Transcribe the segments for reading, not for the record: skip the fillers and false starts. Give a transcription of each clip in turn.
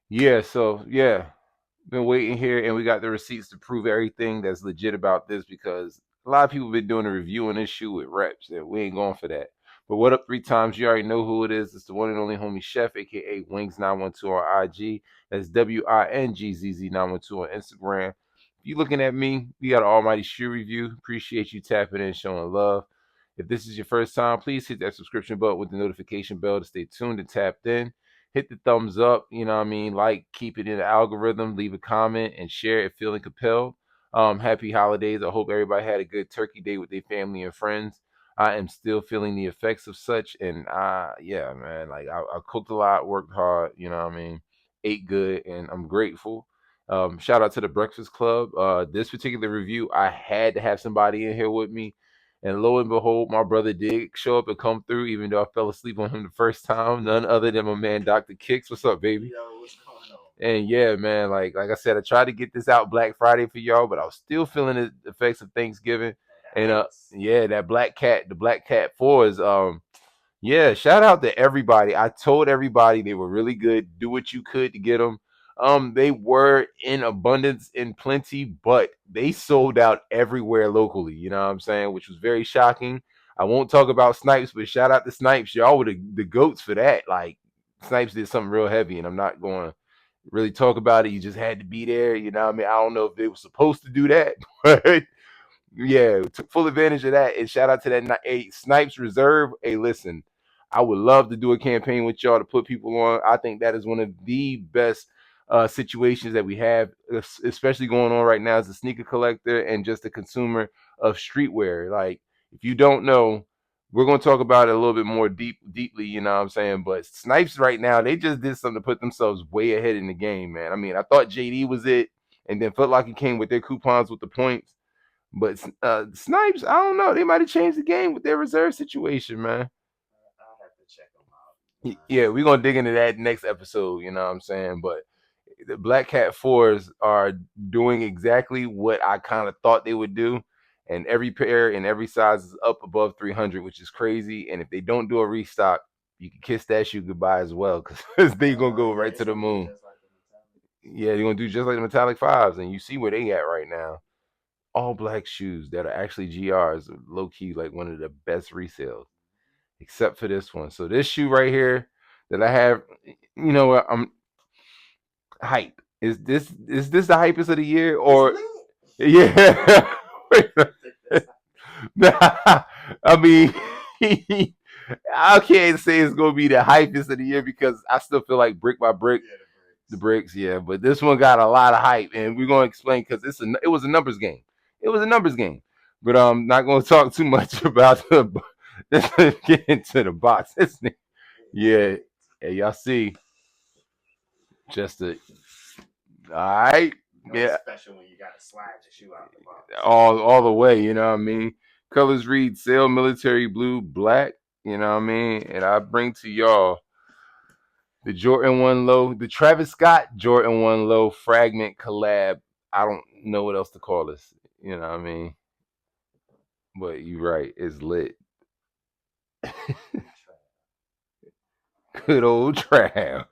Yeah, so yeah, been waiting here, and we got the receipts to prove everything that's legit about this because a lot of people been doing a review on this shoe with reps, and we ain't going for that. But what up, three times? You already know who it is. It's the one and only homie Chef, aka Wings912 on IG. That's WINGZZ912 on Instagram. If you looking at me, we got an almighty shoe review. Appreciate you tapping in, showing love. If this is your first time, please hit that subscription button with the notification bell to stay tuned and tapped in. Hit the thumbs up, you know what I mean? Like, keep it in the algorithm, leave a comment, and share if feeling compelled. Happy holidays. I hope everybody had a good turkey day with their family and friends. I am still feeling the effects of such, and yeah, man, like I cooked a lot, worked hard, you know what I mean? Ate good, and I'm grateful. Shout out to the Breakfast Club. This particular review, I had to have somebody in here with me. And lo and behold, my brother did show up and come through, even though I fell asleep on him the first time. None other than my man, Dr. Kicks. What's up, baby? Yo, what's going on? And yeah, man, like I said, I tried to get this out Black Friday for y'all, but I was still feeling the effects of Thanksgiving. And yeah, that the Black Cat 4 is yeah, shout out to everybody. I told everybody they were really good. Do what you could to get them. They were in abundance, in plenty, but they sold out everywhere locally. You know what I'm saying? Which was very shocking. I won't talk about Snipes, but shout out to Snipes. Y'all were the goats for that. Like Snipes did something real heavy, and I'm not going to really talk about it. You just had to be there. You know what I mean? I don't know if they were supposed to do that, but yeah, took full advantage of that. And shout out to that Snipes Reserve. Hey, listen, I would love to do a campaign with y'all to put people on. I think that is one of the best situations that we have, especially going on right now as a sneaker collector and just a consumer of streetwear. Like, if you don't know, we're going to talk about it a little bit more deeply, you know what I'm saying? But Snipes right now, they just did something to put themselves way ahead in the game, man. I mean, I thought JD was it, and then Foot Locker came with their coupons with the points. But Snipes, I don't know. They might have changed the game with their reserve situation, man. I'll have to check them out. To be Yeah, honest we're with gonna you. dig into that next episode. You know what I'm saying? But the Black Cat fours are doing exactly what I kind of thought they would do, and every pair in every size is up above 300, which is crazy. And if they don't do a restock, you can kiss that shoe goodbye as well, because they gonna go Yeah, right to it's the gonna be moon. just like the metallic. Yeah, they're gonna do just like the metallic fives, and you see where they at right now. All black shoes that are actually GRs, low key like one of the best resales, except for this one. So this shoe right here that I have, you know what? I'm hype. Is this the hypest of the year It's or lit. yeah? It's I mean, I can't say it's gonna be the hypest of the year because I still feel like brick by brick, yeah, the the bricks. bricks, yeah. But this one got a lot of hype, and we're gonna explain because it was a numbers game. It was a numbers game, but I'm not gonna talk too much about the. Let's get into the box. It's Yeah, lit. yeah, y'all see, just a all right, You know it's yeah, special when you gotta slide your shoe out the box. all the way. You know what I mean? Colors read sail, military blue, black. You know what I mean? And I bring to y'all the Jordan One Low, the Travis Scott Jordan One Low fragment collab. I don't know what else to call this. You know what I mean? But you're right, it's lit. Good old Trav.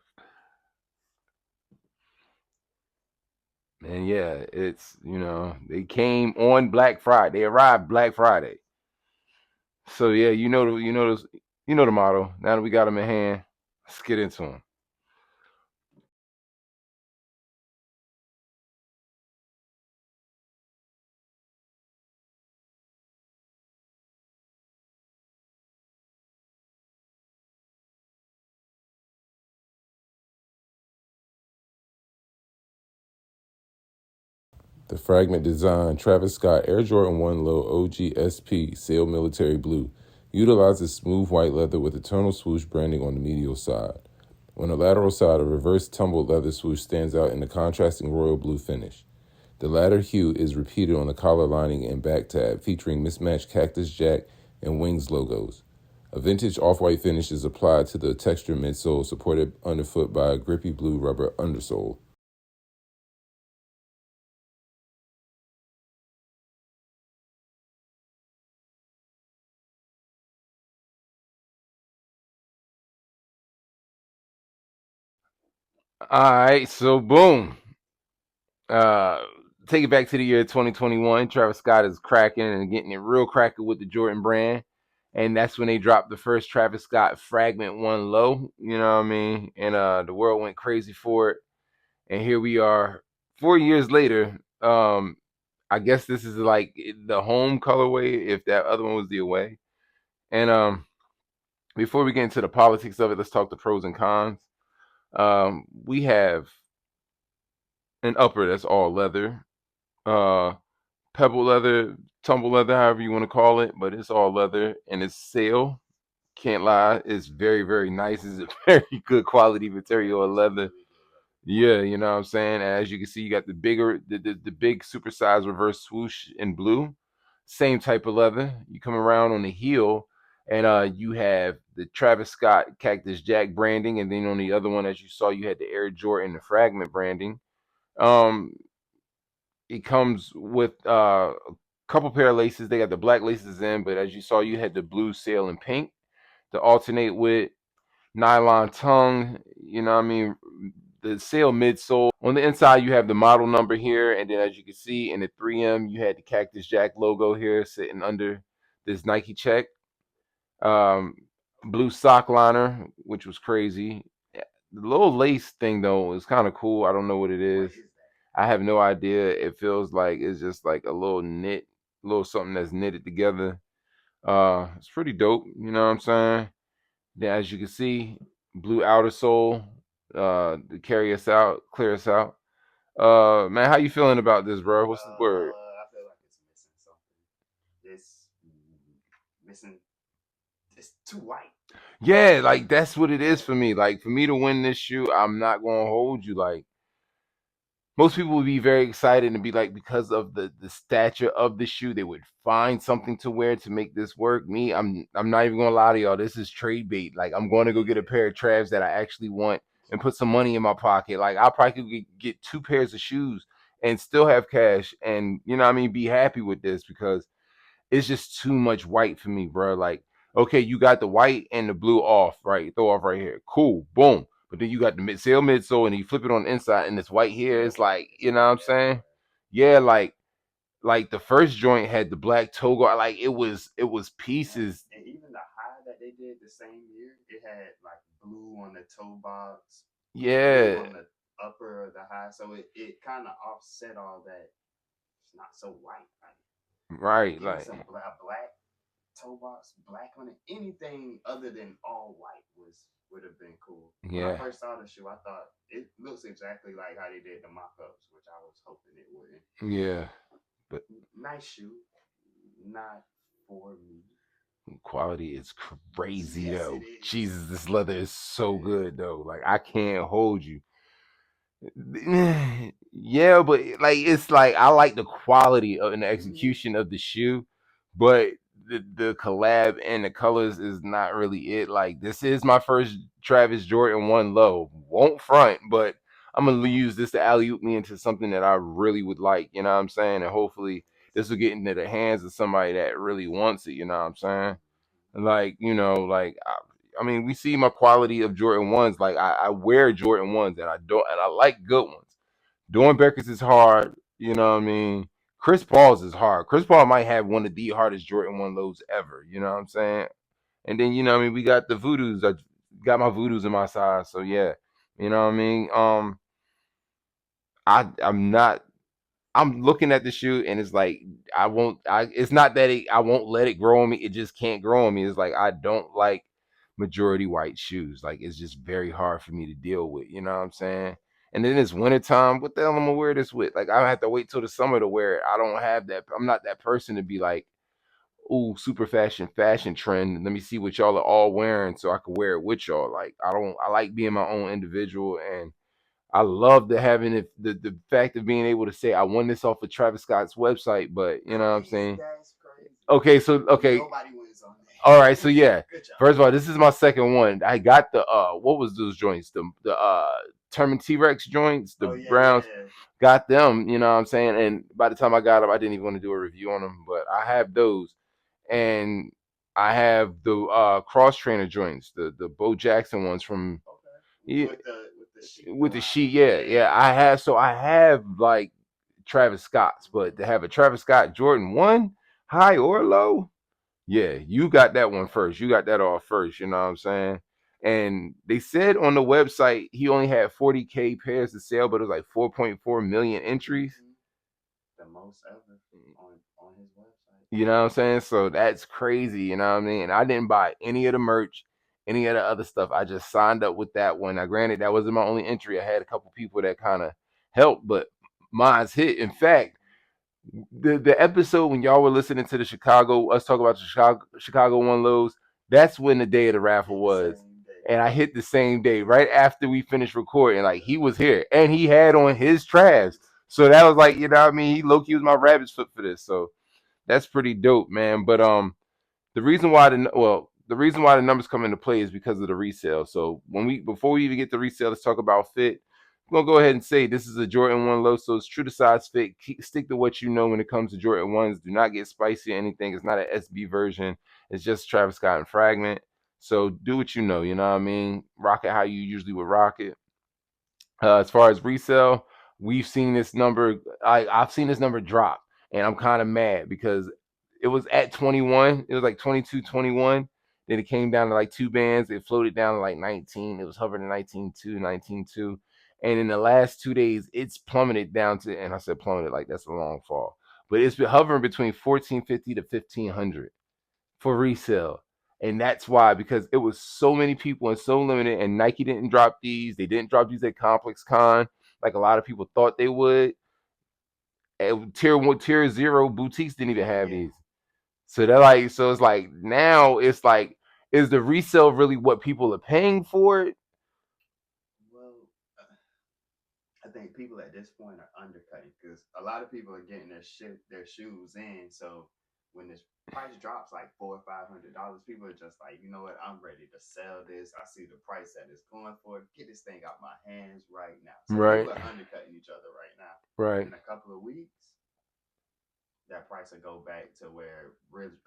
And yeah, it's they came on Black Friday. They arrived Black Friday. So yeah, the motto. Now that we got them in hand, let's get into them. The fragment design Travis Scott Air Jordan 1 Low OGSP Sail Military Blue utilizes smooth white leather with eternal swoosh branding on the medial side. On the lateral side, a reverse tumbled leather swoosh stands out in the contrasting royal blue finish. The latter hue is repeated on the collar lining and back tab, featuring mismatched Cactus Jack and Wings logos. A vintage off-white finish is applied to the textured midsole, supported underfoot by a grippy blue rubber undersole. All right, so boom. Uh, Take it back to the year 2021. Travis Scott is cracking and getting it real cracking with the Jordan brand. And that's when they dropped the first Travis Scott Fragment One Low. You know what I mean? And the world went crazy for it. And here we are, 4 years later. I guess this is like the home colorway, if that other one was the away. And before we get into the politics of it, let's talk the pros and cons. We have an upper that's all leather. Uh, Pebble leather, tumble leather, however you want to call it, but it's all leather and it's sail. Can't lie, it's very, very nice. It's a very good quality material of leather. Yeah, you know what I'm saying? As you can see, you got the bigger, the big supersized reverse swoosh in blue. Same type of leather. You come around on the heel, and you have the Travis Scott Cactus Jack branding, and then on the other one, as you saw, you had the Air Jordan the Fragment branding. Um, it comes with a couple pair of laces. They got the black laces in, but as you saw, you had the blue sail and pink to alternate with nylon tongue. You know what I mean? The sail midsole. On the inside, you have the model number here, and then as you can see in the 3M, you had the Cactus Jack logo here sitting under this Nike check. Um, Blue sock liner, which was crazy. The little lace thing though is kind of cool. I don't know what it is. I have no idea. It feels like it's just like a little knit, little something that's knitted together. It's pretty dope. You know what I'm saying? Then, as you can see, blue outer sole to carry us out, clear us out. Man, how you feeling about this, bro? What's the word? I feel like it's missing something. It's missing. It's too white. Yeah, like that's what it is for me. Like for me to win this shoe, I'm not gonna hold you. Like most people would be very excited and be like, because of the stature of the shoe, they would find something to wear to make this work. Me, I'm not even gonna lie to y'all. This is trade bait. Like I'm going to go get a pair of Travs that I actually want and put some money in my pocket. Like I probably could get two pairs of shoes and still have cash, and you know what I mean, be happy with this because it's just too much white for me, bro. Like, okay, you got the white and the blue off, right? Throw off right here. Cool, boom. But then you got the sail midsole, and you flip it on the inside, and this white here. It's like, you know what I'm saying? Yeah, like the first joint had the black toe guard. Like it was pieces. And even the high that they did the same year, it had like blue on the toe box, blue Yeah, on the upper of the high. So it kind of offset all that. It's not so white. Like right. give me Like some black toe box, black on it. Anything other than all white would have been cool. When I yeah, first saw the shoe, I thought it looks exactly like how they did the mock-ups, which I was hoping it wouldn't. yeah. But Nice shoe, not for me. quality is crazy Yes, it though. is. Jesus, this leather is so good though. Like I can't hold you. Yeah, but like it's like I like the quality of and the execution of the shoe, but the collab and the colors is not really it. Like this is my first Travis Jordan one low. Won't front, but I'm gonna use this to alley oop me into something that I really would like. You know what I'm saying? And hopefully this will get into the hands of somebody that really wants it. You know what I'm saying? Like like I mean, we see my quality of Jordan ones. Like I wear Jordan ones, and I like good ones. Doing Becker's is hard. You know what I mean? Chris Paul's is hard. Chris Paul might have one of the hardest Jordan one lows ever. You know what I'm saying? And then what I mean, we got the voodoos. I got my voodoos in my size, so yeah. You know what I mean? I'm not I'm looking at the shoe and it's like I won't. It's not that I won't let it grow on me. It just can't grow on me. It's like I don't like majority white shoes. Like it's just very hard for me to deal with. You know what I'm saying? And then it's wintertime. What the hell am I gonna wear this with? Like I have to wait till the summer to wear it. I don't have that. I'm not that person to be like, ooh, super fashion trend. Let me see what y'all are all wearing so I can wear it with y'all. Like I don't. I like being my own individual and I love the having it, the fact of being able to say I won this off of Travis Scott's website, but you know what I'm saying? That's crazy. Okay, so okay, Nobody wins on all right, that. so yeah. Good job. First of all, this is my second one. I got the what was those joints? The Termin T Rex joints, the Oh yeah, yeah, Browns. yeah. Got them, you know what I'm saying? And by the time I got them, I didn't even want to do a review on them, but I have those. And I have the cross trainer joints, the Bo Jackson ones from Okay. yeah, With the the sheet with the around sheet. them. Yeah, Yeah, yeah. I have like Travis Scott's, but to have a Travis Scott Jordan 1, high or low, yeah, you got that one first. You got that off first. You know what I'm saying? And they said on the website he only had 40K pairs to sell, but it was like 4.4 million entries. hmm the most ever on his website. You know what I'm saying? So that's crazy. You know what I mean? And I didn't buy any of the merch, any of the other stuff. I just signed up with that one. Now, granted, that wasn't my only entry. I had a couple people that kind of helped, but mine's hit. In fact, the episode when y'all were listening to the Chicago, us talk about the Chicago one lows, that's when the day of the raffle Hit the was. same day. And I hit the same day, right after we finished recording. Like he was here and he had on his trash. So that was like, you know what I mean? He low key was my rabbit's foot for this. So that's pretty dope, man. But the reason why the numbers come into play is because of the resale. So before we even get to resale, let's talk about fit. I'm gonna go ahead and say this is a Jordan 1 low, so it's true to size fit. Stick to what you know when it comes to Jordan 1s. Do not get spicy or anything. It's not an SB version. It's just Travis Scott and Fragment. So do what you know what I mean? Rock it how you usually would rock it. As far as resale, we've seen this number. I've seen this number drop, and I'm kind of mad because it was at 21. It was like 22, 21. Then it came down to like two bands. It floated down to like 19. It was hovering at 19.2, 19.2. And in the last 2 days, it's plummeted down to, and I said plummeted like that's a long fall, but it's been hovering between 1450 to 1500 for resale. And that's why, because it was so many people and so limited, and Nike didn't drop these. They didn't drop these at Complex Con like a lot of people thought they would. And tier one, tier zero boutiques didn't even have Yeah. these. So they're like, so it's like now it's like, is the resale really what people are paying for it? Well, I think people at this point are undercutting because a lot of people are getting their shoes in. So when this price drops like $400 or $500, people are just like, you know what, I'm ready to sell this. I see the price that it's going for. Get this thing out my hands right now. So Right, people are undercutting each other right now. right. In a couple of weeks, that price will go back to where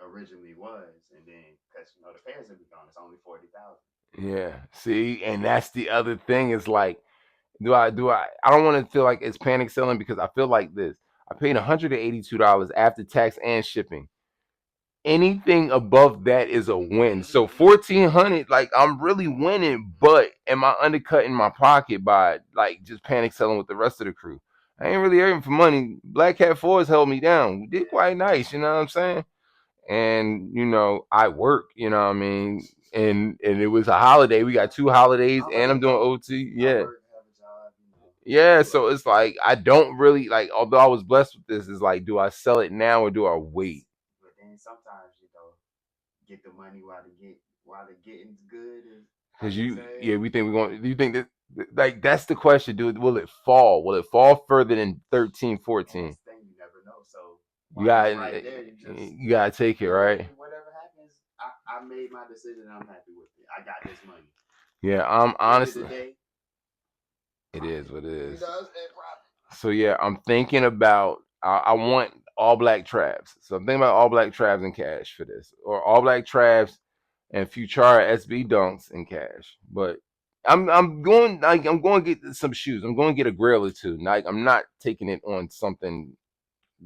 originally was, and then because the pairs will be gone, it's only 40,000. Yeah. See, and that's the other thing is like, I don't want to feel like it's panic selling because I feel like this. I paid $182 after tax and shipping. Anything above that is a win. So Mm-hmm. 1400, like I'm really winning, but am I undercutting my pocket by like just panic selling with the rest of the crew? I ain't really hurting for money. Black Cat Fours held me down. We did Yeah, quite nice, you know what I'm saying? And I work, you know what I mean? And it was a holiday. We got two holidays I'm and about I'm to doing go. OT. I Yeah. work, have a job, Yeah, do so other it's stuff. like I don't really like, although I was blessed with this, is like, do I sell it now or do I wait? But then sometimes get the money while the getting's good, is how Because they say. yeah, we think we're going. Do you think that, like, that's the question, dude? Will it fall? Will it fall further than 13, And 14? that's the thing, you never know. So You while got it's right there, you gotta take it, right? whatever happens, I made my decision. And I'm happy with it. I got this money. Yeah, I'm End of the honestly, day, it is profit. what it is. And profit. So yeah, I'm thinking about. I want all black Travs. So I'm thinking about all black Travs in cash for this, or all black Travs and Futura SB Dunks in cash. But I'm going to get some shoes. I'm going to get a grail or two. Like I'm not taking it on something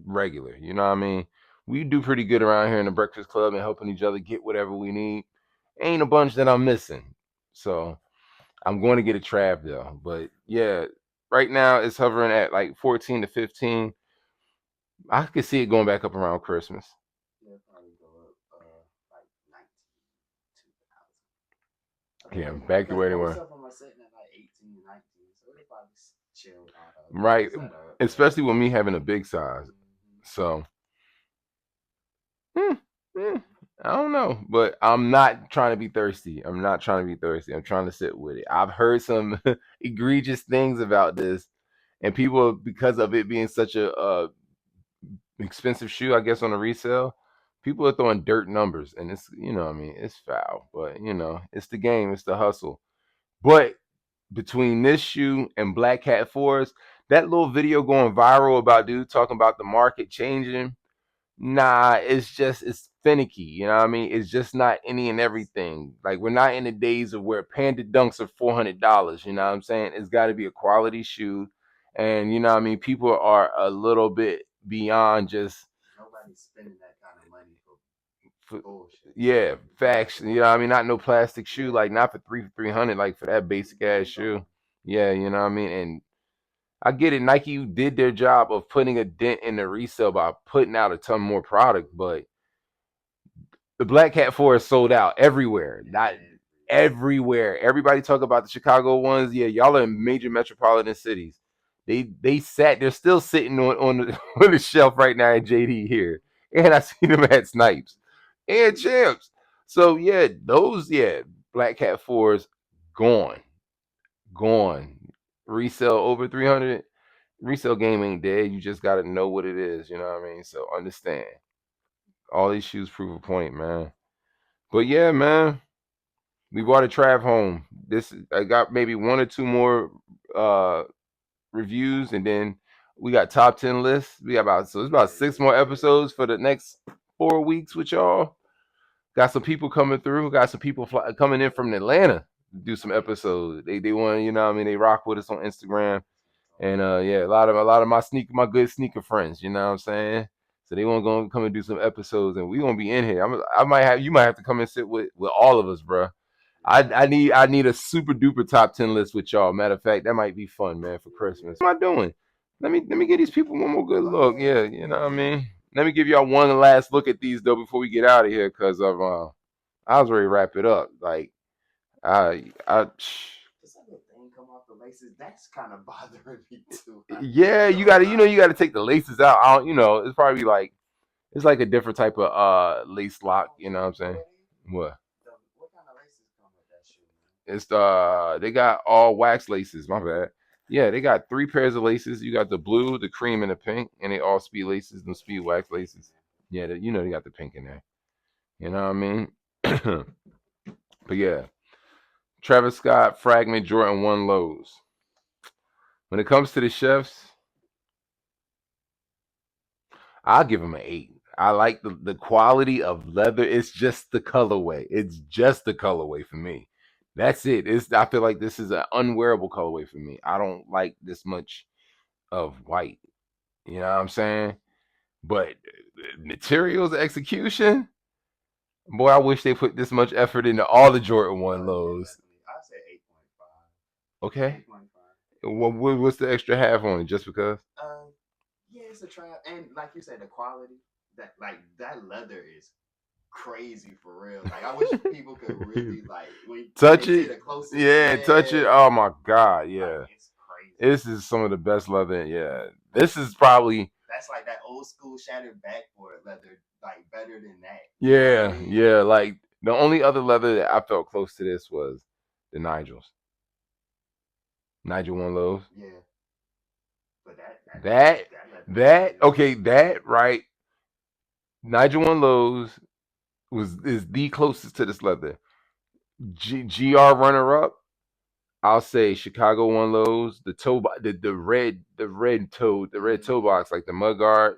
regular. You know what I mean? We do pretty good around here in the Breakfast Club and helping each other get whatever we need. Ain't a bunch that I'm missing. So I'm going to get a Trav though. But yeah, right now it's hovering at like 14 to 15. I could see it going back up around Christmas. Yeah, probably go up like 19, 2000. I think Yeah, it, back to because where they most were. of them are sitting at like 18 and 19, so it'll probably chill out a Right. setup. Yeah. Especially with me having a big size. Mm-hmm. So, hmm, hmm, I don't know. But I'm not trying to be thirsty. I'm not trying to be thirsty. I'm trying to sit with it. I've heard some egregious things about this. And people, because of it being such a expensive shoe, I guess, on a resale, people are throwing dirt numbers. And it's, I mean, it's foul. But, it's the game, it's the hustle. But between this shoe and Black Cat Forest, that little video going viral about dude talking about the market changing, Nah, it's finicky. You know what I mean? It's just not any and everything. Like we're not in the days of where Panda Dunks are $400. You know what I'm saying? It's got to be a quality shoe, and you know what I mean. People are a little bit beyond just Nobody's spending that kind of money for for, bullshit. yeah, facts. You know what I mean? Not no plastic shoe. Yeah, Like not for 300. Like for that basic ass game shoe. gone. Yeah, you know what I mean. And I get it. Nike did their job of putting a dent in the resale by putting out a ton more product, but the Black Cat 4 is sold out everywhere. Not Everywhere. everywhere. Everybody talk about the Chicago ones. Yeah, y'all are in major metropolitan cities. They're still sitting on the, on the shelf right now at JD here. And I see them at Snipes and Champs. So yeah, those Black Cat 4s gone. Gone. Resale over 300. Resale game ain't dead. You just gotta know what it is, you know what I mean? So understand. All these shoes prove a point, man. But yeah, man, we brought a Trav home. This I got maybe one or two more uh reviews, and then we got top 10 lists. We got about so it's about six more episodes for the next 4 weeks with y'all. Got some people coming through. Got some people coming in from Atlanta to do some episodes. They want you know what I mean they rock with us on Instagram. And yeah, a lot of my good sneaker friends, you know what I'm saying? So they want to go come and do some episodes, and we gonna be in here. I might have you might have to come and sit with all of us, bro. I need a super duper top 10 list with y'all. Matter of fact, that might be fun, man, for Christmas. What am I doing? Let me give these people one more good look. Yeah, you know what I mean. Let me give y'all one last look at these though before we get out of here, cause of I was ready to wrap it up. Like I Does that little thing come off the laces? That's kind of bothering me too. I yeah, ain't gonna you lie. gotta take the laces out. I don't, it's probably like it's like a different type of lace lock. Oh, You know what I'm you know saying? what it is? What? What kind of laces come with that shoe, It's they got all wax laces. My bad. Yeah, they got three pairs of laces. You got the blue, the cream, and the pink, and they all speed laces, and speed wax man? Pink in laces. there. Yeah, they got the pink in there. You know what I mean? But yeah, Travis Scott, Fragment, Jordan One lows. When it comes to the chefs, I'll give him an 8. I like the quality of leather. It's just the colorway. It's just the colorway for me. That's it. I feel like this is an unwearable colorway for me. I don't like this much of white. You know what I'm saying? But materials execution, boy, I wish they put this much effort into all the Jordan One Yeah, lows. definitely. I say 8.5. Okay, 8.5. what's the extra half on it? Just because? Yeah, it's a trap, and like you said, the quality that leather is crazy for real. Like I wish people could really when Touch they say it, the closest, yeah, touch it. yeah, Oh my god, like yeah. it's crazy. This is some of the best leather. Yeah, this is probably That's like that old school shattered backboard leather, like better than that. You know what I yeah, mean? yeah. Like the only other leather that I felt close to this was the Nigel One Lows. Yeah, but That that leather is that crazy. okay, that right. Nigel One Lows is the closest to this leather. GR runner up. I'll say Chicago One Lows. The red toe Mm-hmm. box like the mud guard.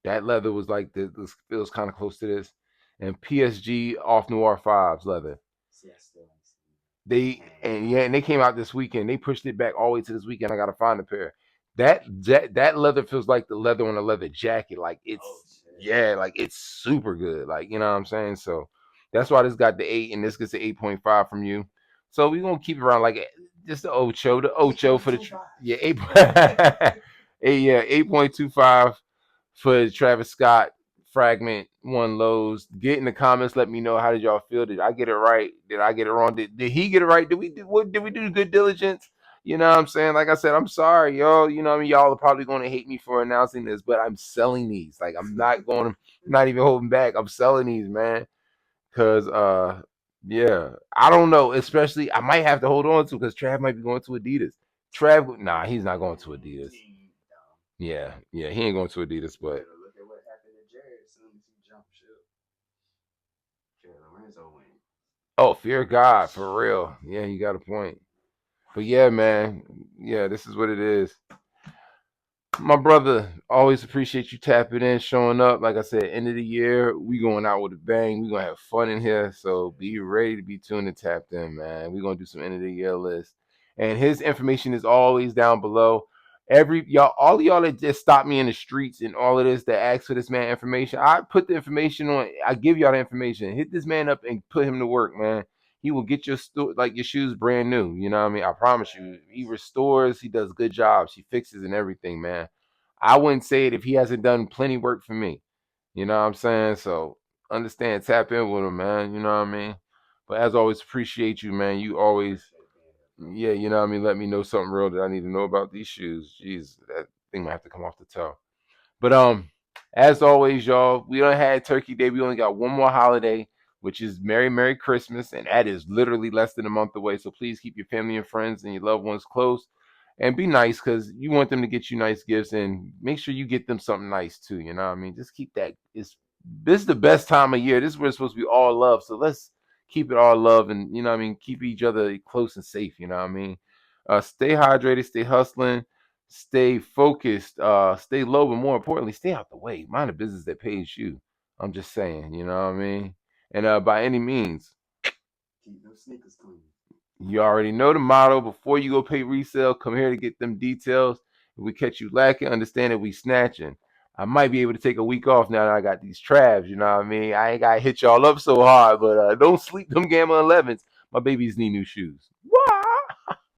That leather was like this feels kind of close to this. And PSG off Noir Fives leather. See, I still ain't seen They it. And and yeah, and they came out this weekend. They pushed it back all the way to this weekend. I gotta find a pair. That leather feels like the leather on a leather jacket. Like oh it's shit. yeah, like it's super good. Like you know what I'm saying. So that's why this got the 8, and this gets the 8.5 from you. So we gonna keep it around like just the Ocho for the 8.25. yeah 8 yeah 8.25 for Travis Scott fragment one lows. Get in the comments. Let me know how did y'all feel. Did I get it right? Did I get it wrong? Did he get it right? Did we do good diligence? You know what I'm saying? Like I said, I'm sorry, y'all. You know what I mean? Y'all are probably going to hate me for announcing this, but I'm selling these. Like I'm not going to, not even holding back. I'm selling these, man. Cause yeah, I don't know. Especially I might have to hold on to because Trav might be going to Adidas. Nah, he's not going to Adidas. No. Yeah, yeah, he ain't going to Adidas, You but better look at what happened to Jared as soon as he jumped ship. Jared Lorenzo went. oh, fear God for real. Yeah, you got a point. But yeah, man. Yeah, this is what it is. My brother, always appreciate you tapping in, showing up. Like I said, end of the year, we going out with a bang. We gonna have fun in here. So be ready to be tuned and tapped in, man. We gonna do some end of the year list. And his information is always down below. Every y'all, all of y'all that just stop me in the streets and all of this that ask for this man information, I put the information on. I give y'all the information. Hit this man up and put him to work, man. He will get your like your shoes brand new. You know what I mean? I promise you. He restores. He does good jobs. He fixes and everything, man. I wouldn't say it if he hasn't done plenty work for me. You know what I'm saying? So understand, tap in with him, man. You know what I mean? But as always, appreciate you, man. You always, Appreciate being here, bro. yeah, you know what I mean. Let me know something real that I need to know about these shoes. Jeez, that thing might have to come off the toe. But as always, y'all, we don't had Turkey Day. We only got one more holiday, which is Merry Christmas, and that is literally less than a month away. So please keep your family and friends and your loved ones close, and be nice because you want them to get you nice gifts, and make sure you get them something nice too. You know what I mean? Just keep that. It's This is the best time of year. This is where it's supposed to be all love. So let's keep it all love, and you know what I mean. Keep each other close and safe. You know what I mean? Stay hydrated, stay hustling, stay focused, stay low, but more importantly, stay out the way. Mind a business that pays you. I'm just saying, you know what I mean? And by any means, Keep those sneakers clean. you already know the motto. Before you go pay resale, come here to get them details. If we catch you lacking, understand that we snatching. I might be able to take a week off now that I got these Travs, you know what I mean? I ain't got to hit y'all up so hard, but don't sleep them Gamma 11s. My babies need new shoes. What?